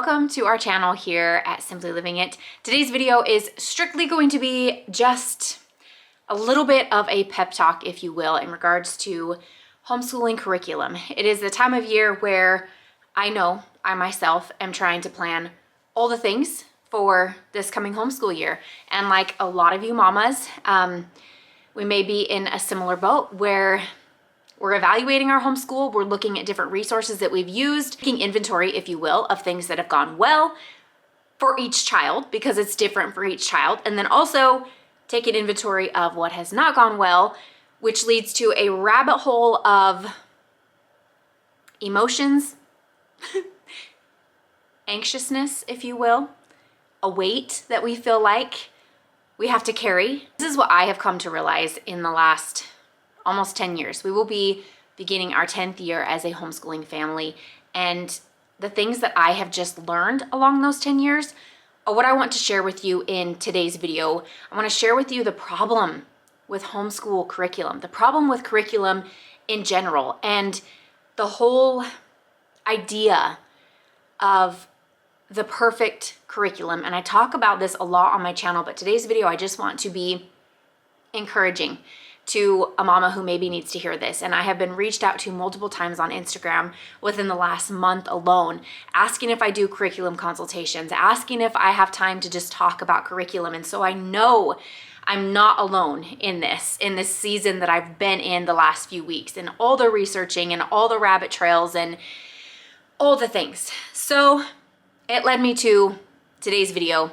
welcome to our channel here at Simply Living It. Today's video is strictly going to be just a little bit of a pep talk, if you will, in regards to homeschooling curriculum. It is the time of year where I know I myself am trying to plan all the things for this coming homeschool year. And like a lot of you mamas, we may be in a similar boat where we're evaluating our homeschool. We're looking at different resources that we've used, taking inventory, if you will, of things that have gone well for each child, because it's different for each child. And then also taking inventory of what has not gone well, which leads to a rabbit hole of emotions, anxiousness, if you will, a weight that we feel like we have to carry. This is what I have come to realize in the last almost 10 years. We will be beginning our 10th year as a homeschooling family. And the things that I have just learned along those 10 years are what I want to share with you in today's video. I want to share with you the problem with homeschool curriculum, the problem with curriculum in general, and the whole idea of the perfect curriculum. And I talk about this a lot on my channel, but today's video, I just want to be encouraging to a mama who maybe needs to hear this. And I have been reached out to multiple times on Instagram within the last month alone, asking if I do curriculum consultations, asking if I have time to just talk about curriculum. And so I know I'm not alone in this season that I've been in the last few weeks, and all the researching and all the rabbit trails and all the things. So it led me to today's video.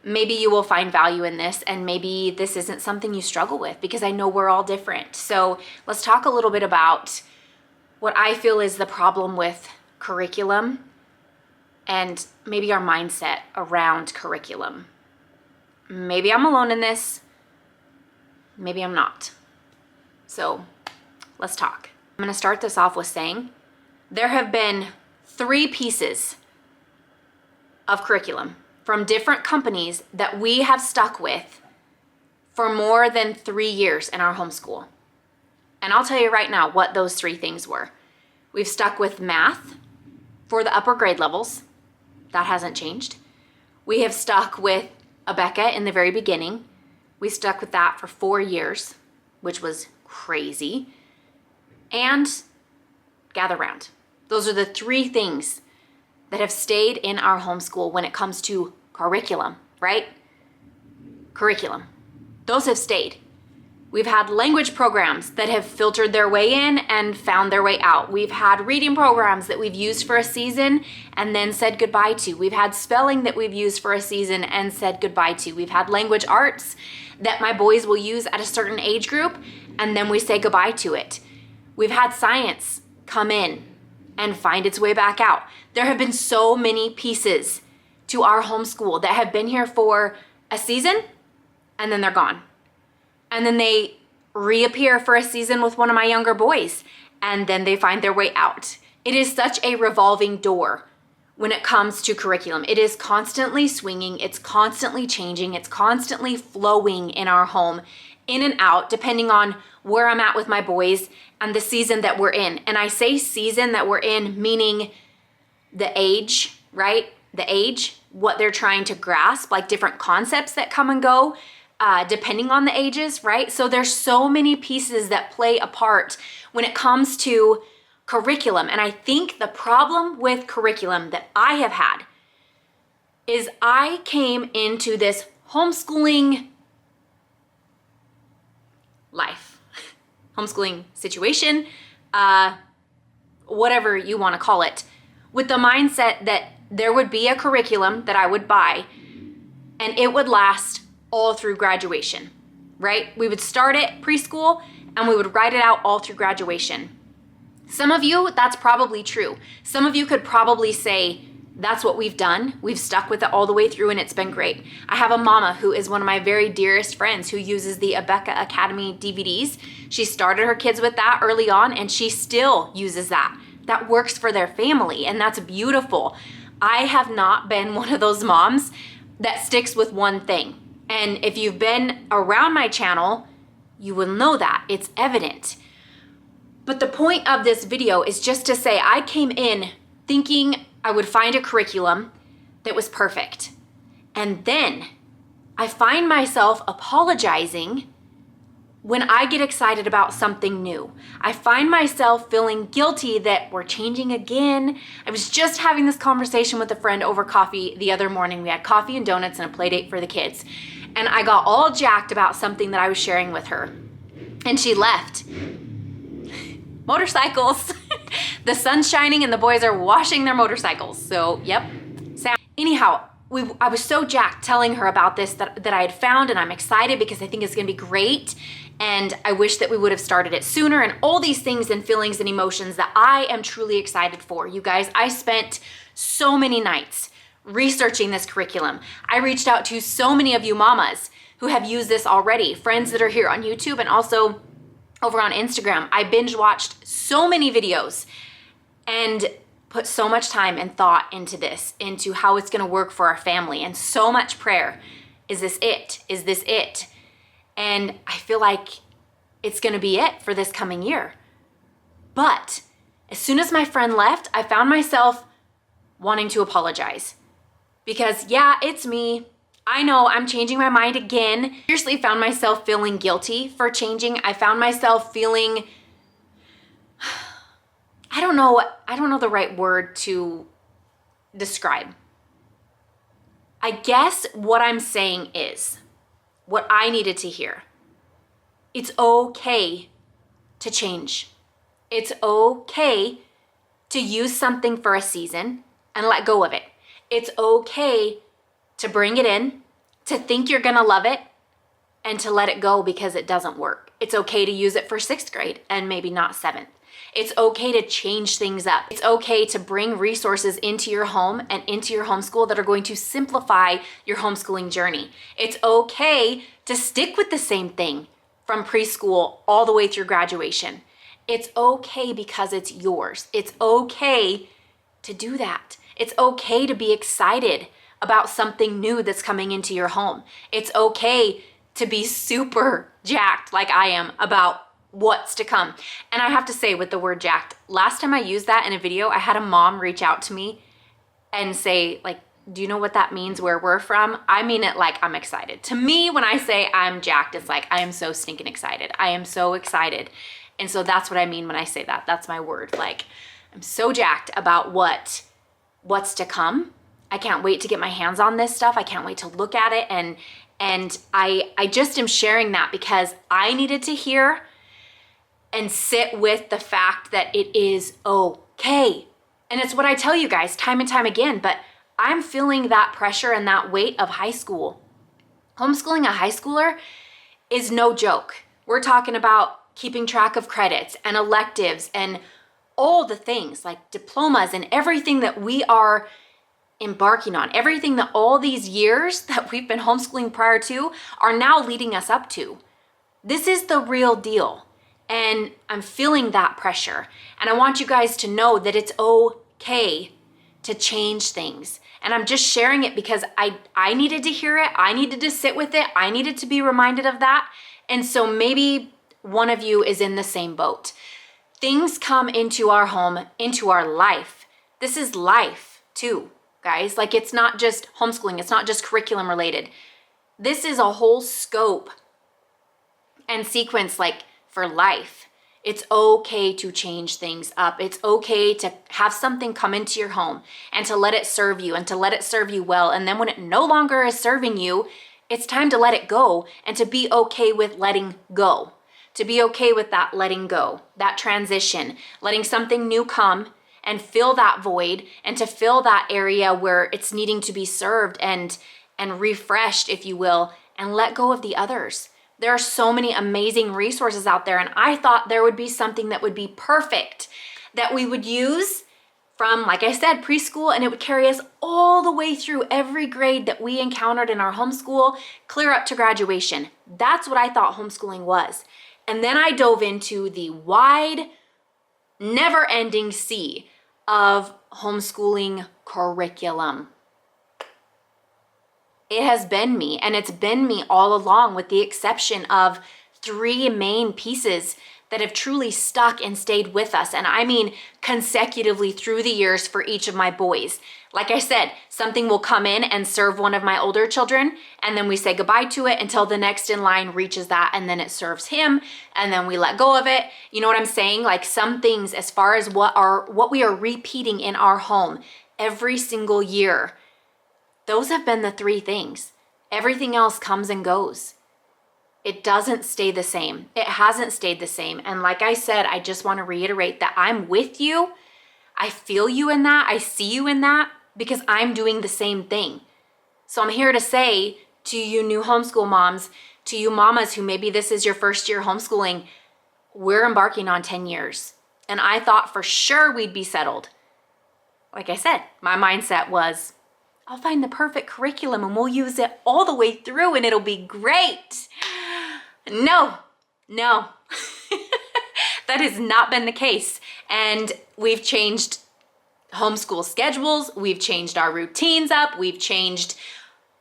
Maybe you will find value in this, and maybe this isn't something you struggle with, because I know we're all different. So let's talk a little bit about what I feel is the problem with curriculum and maybe our mindset around curriculum. Maybe I'm alone in this, maybe I'm not. So let's talk. I'm gonna start this off with saying there have been 3 pieces of curriculum from different companies that we have stuck with for more than 3 years in our homeschool. And I'll tell you right now what those 3 things were. We've stuck with math for the upper grade levels. That hasn't changed. We have stuck with Abeka in the very beginning. We stuck with that for 4 years, which was crazy. And Gather Round. Those are the 3 things that have stayed in our homeschool when it comes to curriculum, right? Curriculum. Those have stayed. We've had language programs that have filtered their way in and found their way out. We've had reading programs that we've used for a season and then said goodbye to. We've had spelling that we've used for a season and said goodbye to. We've had language arts that my boys will use at a certain age group, and then we say goodbye to it. We've had science come in and find its way back out. There have been so many pieces to our homeschool that have been here for a season and then they're gone. And then they reappear for a season with one of my younger boys and then they find their way out. It is such a revolving door when it comes to curriculum. It is constantly swinging, it's constantly changing, it's constantly flowing in our home, in and out, depending on where I'm at with my boys and the season that we're in. And I say season that we're in, meaning the age, right? The age, what they're trying to grasp, like different concepts that come and go, depending on the ages, right? So there's so many pieces that play a part when it comes to curriculum. And I think the problem with curriculum that I have had is I came into this homeschooling life, homeschooling situation, whatever you want to call it, with the mindset that there would be a curriculum that I would buy and it would last all through graduation, right? We would start it preschool and we would write it out all through graduation. Some of you, that's probably true. Some of you could probably say, that's what we've done. We've stuck with it all the way through and it's been great. I have a mama who is one of my very dearest friends who uses the Abeka Academy DVDs. She started her kids with that early on and she still uses that. That works for their family and that's beautiful. I have not been one of those moms that sticks with one thing. And if you've been around my channel, you will know that. It's evident. But the point of this video is just to say I came in thinking I would find a curriculum that was perfect. And then I find myself apologizing when I get excited about something new. I find myself feeling guilty that we're changing again. I was just having this conversation with a friend over coffee the other morning. We had coffee and donuts and a play date for the kids. And I got all jacked about something that I was sharing with her. And she left. Motorcycles. The sun's shining and the boys are washing their motorcycles. So, yep. Anyhow, I was so jacked telling her about this that I had found, and I'm excited because I think it's gonna be great. And I wish that we would have started it sooner, and all these things and feelings and emotions that I am truly excited for. You guys, I spent so many nights researching this curriculum. I reached out to so many of you mamas who have used this already, friends that are here on YouTube and also over on Instagram. I binge watched so many videos and put so much time and thought into this, into how it's gonna work for our family, and so much prayer. Is this it? Is this it? And I feel like it's gonna be it for this coming year. But as soon as my friend left, I found myself wanting to apologize. Because yeah, it's me. I know I'm changing my mind again. Seriously found myself feeling guilty for changing. I found myself feeling, I don't know the right word to describe. I guess what I'm saying is, what I needed to hear. It's okay to change. It's okay to use something for a season and let go of it. It's okay to bring it in, to think you're gonna love it, and to let it go because it doesn't work. It's okay to use it for 6th grade and maybe not 7th. It's okay to change things up. It's okay to bring resources into your home and into your homeschool that are going to simplify your homeschooling journey. It's okay to stick with the same thing from preschool all the way through graduation. It's okay because it's yours. It's okay to do that. It's okay to be excited about something new that's coming into your home. It's okay to be super jacked like I am about what's to come. And I have to say, with the word jacked, last time I used that in a video, I had a mom reach out to me and say, like, do you know what that means where we're from? I mean it like I'm excited. To me, when I say I'm jacked, it's like I am so stinking excited. I am so excited. And so that's what I mean when I say that. That's my word. Like, I'm so jacked about what's to come. I can't wait to get my hands on this stuff. I can't wait to look at it. And I just am sharing that because I needed to hear and sit with the fact that it is okay. And it's what I tell you guys time and time again, but I'm feeling that pressure and that weight of high school. Homeschooling a high schooler is no joke. We're talking about keeping track of credits and electives and all the things like diplomas and everything that we are embarking on, everything that all these years that we've been homeschooling prior to are now leading us up to. This is the real deal. And I'm feeling that pressure. And I want you guys to know that it's okay to change things. And I'm just sharing it because I needed to hear it. I needed to sit with it. I needed to be reminded of that. And so maybe one of you is in the same boat. Things come into our home, into our life. This is life too, guys. Like, it's not just homeschooling. It's not just curriculum related. This is a whole scope and sequence, like, for life. It's okay to change things up. It's okay to have something come into your home and to let it serve you and to let it serve you well. And then when it no longer is serving you, it's time to let it go and to be okay with letting go. To be okay with that letting go, that transition, letting something new come and fill that void and to fill that area where it's needing to be served and refreshed, if you will, and let go of the others. There are so many amazing resources out there, and I thought there would be something that would be perfect that we would use from, like I said, preschool, and it would carry us all the way through every grade that we encountered in our homeschool, clear up to graduation. That's what I thought homeschooling was. And then I dove into the wide, never-ending sea of homeschooling curriculum. It has been me, and it's been me all along, with the exception of 3 main pieces that have truly stuck and stayed with us. And I mean consecutively through the years for each of my boys. Like I said, something will come in and serve one of my older children, and then we say goodbye to it until the next in line reaches that, and then it serves him, and then we let go of it. You know what I'm saying? Like some things as far as what we are repeating in our home every single year, those have been the three things. Everything else comes and goes. It doesn't stay the same. It hasn't stayed the same. And like I said, I just want to reiterate that I'm with you. I feel you in that. I see you in that because I'm doing the same thing. So I'm here to say to you new homeschool moms, to you mamas who maybe this is your first year homeschooling, we're embarking on 10 years. And I thought for sure we'd be settled. Like I said, my mindset was, I'll find the perfect curriculum and we'll use it all the way through and it'll be great. No. That has not been the case. And we've changed homeschool schedules. We've changed our routines up. We've changed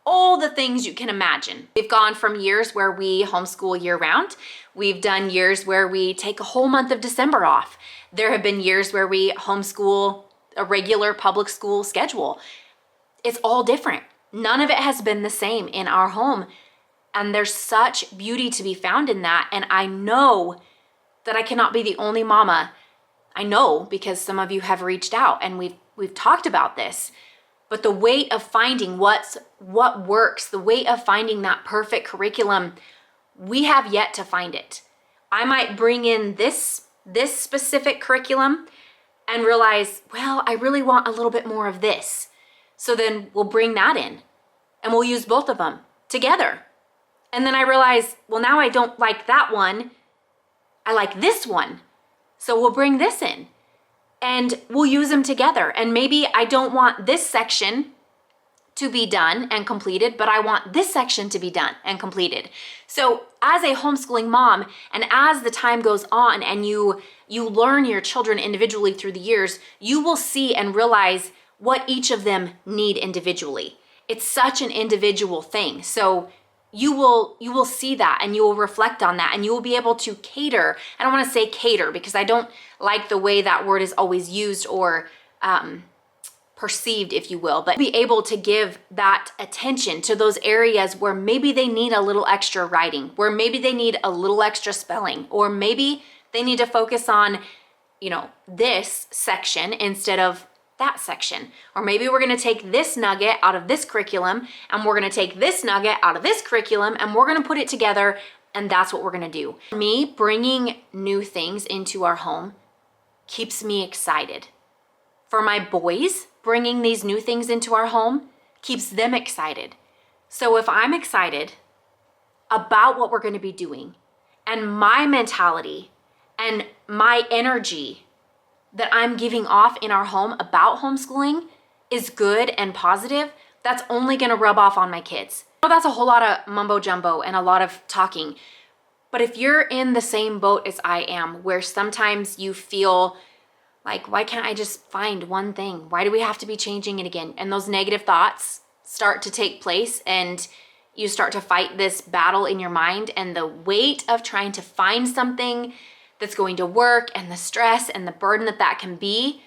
all the things you can imagine. We've gone from years where we homeschool year round. We've done years where we take a whole month of December off. There have been years where we homeschool a regular public school schedule. It's all different. None of it has been the same in our home. And there's such beauty to be found in that. And I know that I cannot be the only mama. I know because some of you have reached out and we've talked about this. But the weight of finding what works, the weight of finding that perfect curriculum, we have yet to find it. I might bring in this specific curriculum and realize, well, I really want a little bit more of this. So then we'll bring that in and we'll use both of them together. And then I realize, well, now I don't like that one. I like this one. So we'll bring this in and we'll use them together. And maybe I don't want this section to be done and completed, but I want this section to be done and completed. So as a homeschooling mom, and as the time goes on and you learn your children individually through the years, you will see and realize what each of them need individually. It's such an individual thing. So you will see that and you will reflect on that and you will be able to cater. I don't want to say cater because I don't like the way that word is always used or perceived, if you will, but be able to give that attention to those areas where maybe they need a little extra writing, where maybe they need a little extra spelling, or maybe they need to focus on, this section instead of that section. Or maybe we're going to take this nugget out of this curriculum and we're going to take this nugget out of this curriculum and we're going to put it together, and that's what we're going to do. Me bringing new things into our home keeps me excited. For my boys, bringing these new things into our home keeps them excited. So if I'm excited about what we're going to be doing and my mentality and my energy that I'm giving off in our home about homeschooling is good and positive, that's only going to rub off on my kids. That's a whole lot of mumbo jumbo and a lot of talking. But if you're in the same boat as I am, where sometimes you feel like, why can't I just find one thing? Why do we have to be changing it again? And those negative thoughts start to take place and you start to fight this battle in your mind, and the weight of trying to find something that's going to work and the stress and the burden that can be.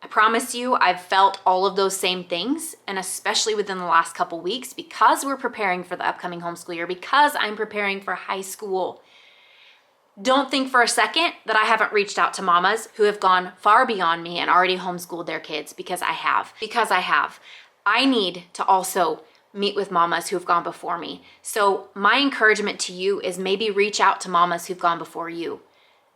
I promise you, I've felt all of those same things, and especially within the last couple weeks, because we're preparing for the upcoming homeschool year, because I'm preparing for high school. Don't think for a second that I haven't reached out to mamas who have gone far beyond me and already homeschooled their kids, because I have. I need to also meet with mamas who've gone before me. So my encouragement to you is maybe reach out to mamas who've gone before you.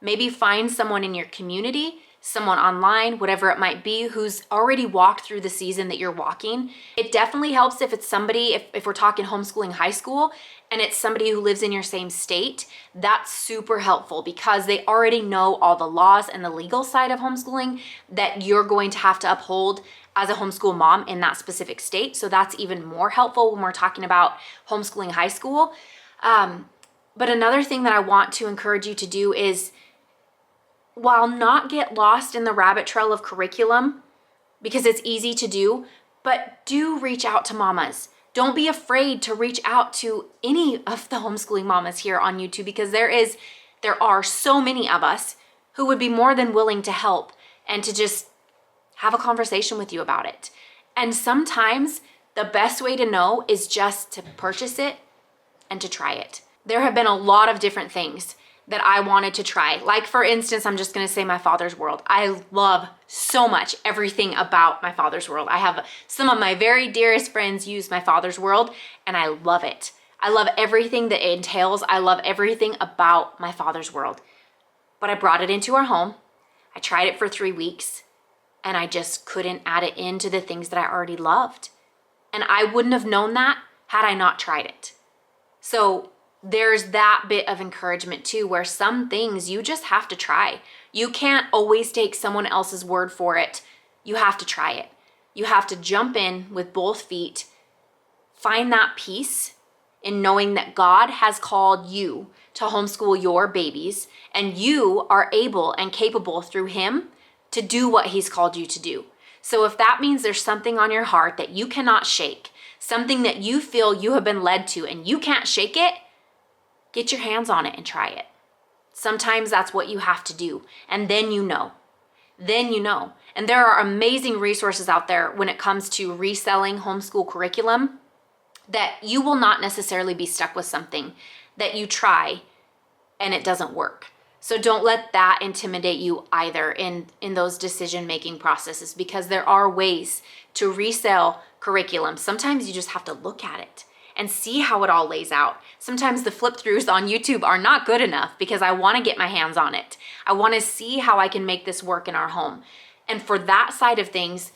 Maybe find someone in your community, someone online, whatever it might be, who's already walked through the season that you're walking. It definitely helps if it's somebody, if we're talking homeschooling high school, and it's somebody who lives in your same state. That's super helpful because they already know all the laws and the legal side of homeschooling that you're going to have to uphold as a homeschool mom in that specific state. So that's even more helpful when we're talking about homeschooling high school. But another thing that I want to encourage you to do is, while not get lost in the rabbit trail of curriculum, because it's easy to do, but do reach out to mamas. Don't be afraid to reach out to any of the homeschooling mamas here on YouTube, because there is there are so many of us who would be more than willing to help and to just have a conversation with you about it. And sometimes the best way to know is just to purchase it and to try it. There have been a lot of different things that I wanted to try. Like for instance, I'm just gonna say My Father's World. I love so much everything about My Father's World. I have some of my very dearest friends use My Father's World and I love it. I love everything that it entails. I love everything about My Father's World. But I brought it into our home. I tried it for 3 weeks and I just couldn't add it into the things that I already loved. And I wouldn't have known that had I not tried it. So there's that bit of encouragement too, where some things you just have to try. You can't always take someone else's word for it. You have to try it. You have to jump in with both feet, find that peace in knowing that God has called you to homeschool your babies and you are able and capable through Him to do what He's called you to do. So if that means there's something on your heart that you cannot shake, something that you feel you have been led to and you can't shake it, get your hands on it and try it. Sometimes that's what you have to do. And then you know. Then you know. And there are amazing resources out there when it comes to reselling homeschool curriculum that you will not necessarily be stuck with something that you try and it doesn't work. So don't let that intimidate you either in those decision-making processes, because there are ways to resell curriculum. Sometimes you just have to look at it and see how it all lays out. Sometimes the flip throughs on YouTube are not good enough because I wanna get my hands on it. I wanna see how I can make this work in our home. And for that side of things,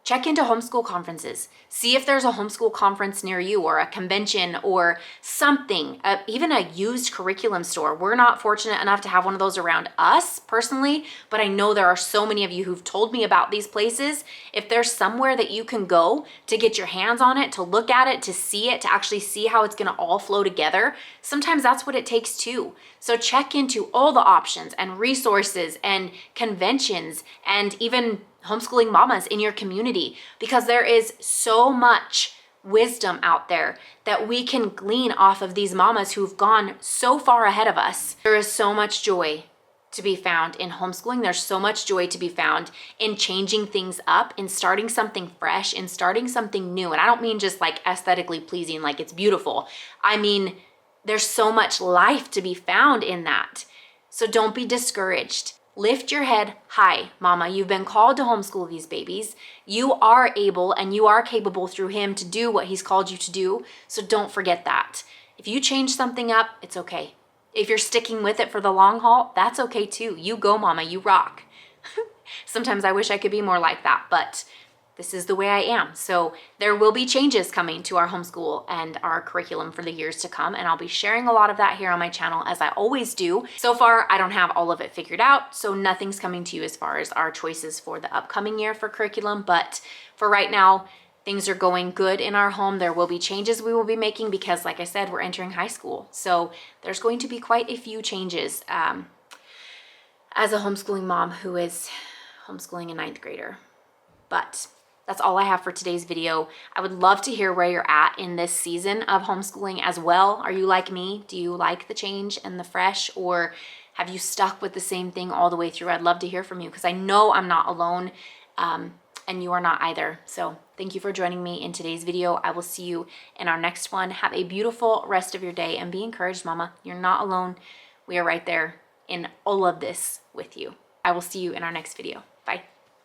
check into homeschool conferences. See if there's a homeschool conference near you or a convention or something, even a used curriculum store. We're not fortunate enough to have one of those around us personally, but I know there are so many of you who've told me about these places. If there's somewhere that you can go to get your hands on it, to look at it, to see it, to actually see how it's gonna all flow together, sometimes that's what it takes too. So check into all the options and resources and conventions and even homeschooling mamas in your community, because there is so much wisdom out there that we can glean off of these mamas who've gone so far ahead of us. There is so much joy to be found in homeschooling. There's so much joy to be found in changing things up, in starting something fresh, in starting something new. And I don't mean just like aesthetically pleasing, like it's beautiful. I mean, there's so much life to be found in that. So don't be discouraged. Lift your head high, mama. You've been called to homeschool these babies. You are able and you are capable through Him to do what He's called you to do. So don't forget that. If you change something up, it's okay. If you're sticking with it for the long haul, that's okay too. You go, mama, you rock. Sometimes I wish I could be more like that, but this is the way I am. So there will be changes coming to our homeschool and our curriculum for the years to come. And I'll be sharing a lot of that here on my channel, as I always do. So far, I don't have all of it figured out. So nothing's coming to you as far as our choices for the upcoming year for curriculum. But for right now, things are going good in our home. There will be changes we will be making because, like I said, we're entering high school. So there's going to be quite a few changes as a homeschooling mom who is homeschooling a 9th grader. But that's all I have for today's video. I would love to hear where you're at in this season of homeschooling as well. Are you like me? Do you like the change and the fresh, or have you stuck with the same thing all the way through? I'd love to hear from you because I know I'm not alone and you are not either. So thank you for joining me in today's video. I will see you in our next one. Have a beautiful rest of your day and be encouraged, mama. You're not alone. We are right there in all of this with you. I will see you in our next video.